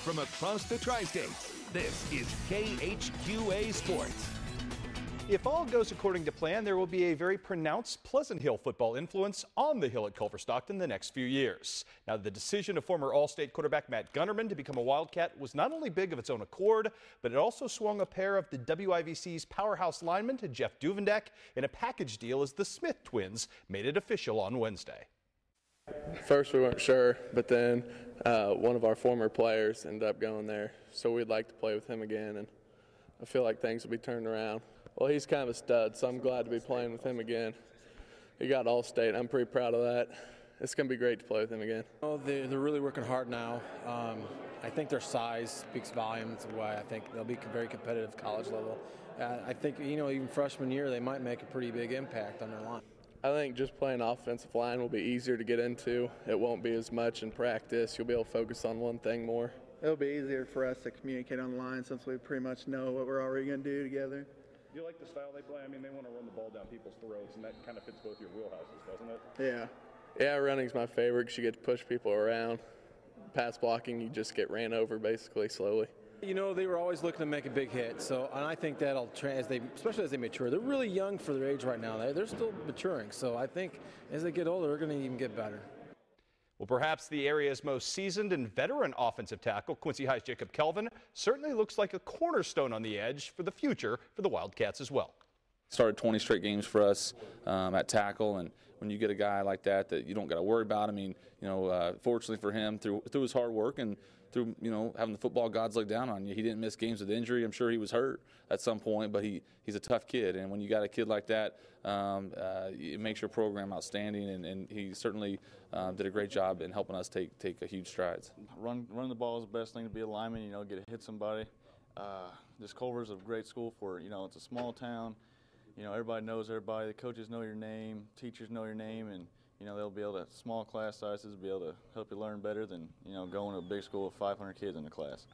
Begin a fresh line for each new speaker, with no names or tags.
from across the tri-states, this is KHQA Sports.
If all goes according to plan, there will be a very pronounced Pleasant Hill football influence on the Hill at Culver Stockton the next few years. Now, the decision of former All-State quarterback Matt Gunnerman to become a Wildcat was not only big of its own accord, but it also swung a pair of the WIVC's powerhouse linemen to Jeff Duvendeck in a package deal as the Smith twins made it official on Wednesday.
First we weren't sure, but then one of our former players ended up going there, so we'd like to play with him again, and I feel like things will be turned around. Well, he's kind of a stud, so I'm glad to be playing with him again. He got All-State. I'm pretty proud of that. It's going to be great to play with him again.
Oh, they're really working hard now. I think their size speaks volumes of why I think they'll be very competitive college level. I think, even freshman year, they might make a pretty big impact on their line.
I think just playing offensive line will be easier to get into. It won't be as much in practice. You'll be able to focus on one thing more.
It'll be easier for us to communicate on the line since we pretty much know what we're already going to do together.
Do you like the style they play? I mean, they want to run the ball down people's throats, and that kind of fits both your wheelhouses, doesn't it?
Yeah.
Yeah, running's my favorite because you get to push people around. Pass blocking, you just get ran over basically slowly.
They were always looking to make a big hit, and I think that'll, especially as they mature. They're really young for their age right now. They're still maturing, so I think as they get older, they're going to even get better.
Well, perhaps the area's most seasoned and veteran offensive tackle, Quincy High's Jacob Kelvin, certainly looks like a cornerstone on the edge for the future for the Wildcats as well.
Started 20 straight games for us at tackle, and when you get a guy like that you don't got to worry about. I mean, fortunately for him, through his hard work and through having the football gods look down on you, he didn't miss games with injury. I'm sure he was hurt at some point, but he's a tough kid, and when you got a kid like that, it makes your program outstanding, and he certainly did a great job in helping us take a huge strides.
Running the ball is the best thing to be a lineman. Get to hit somebody. This Culver's a great school for it. It's a small town. Everybody knows everybody. The coaches know your name, teachers know your name, and they'll be able to, small class sizes, be able to help you learn better than going to a big school with 500 kids in the class.